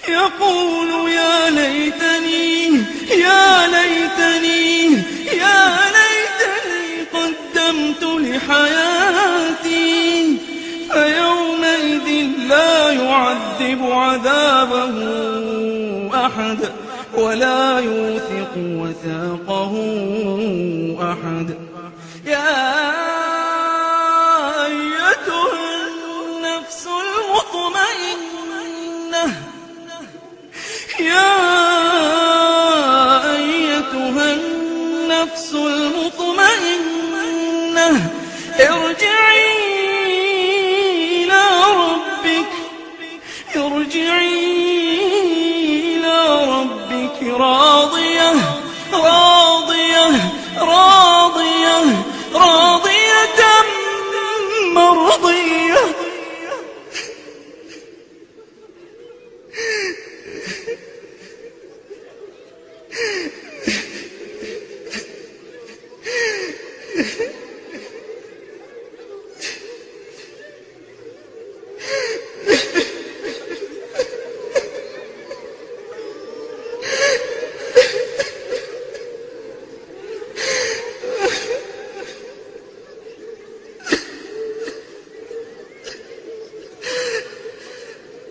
يقول يا ليتني يا ليتني يا ليتني قدمت لحياتي، فيومئذ لا يعذب عذابه أحد ولا يوثق وثاقه أحد. يا أيتها النفس المطمئنة يا أيتها النفس المطمئنة ارجعي إلى ربك راضية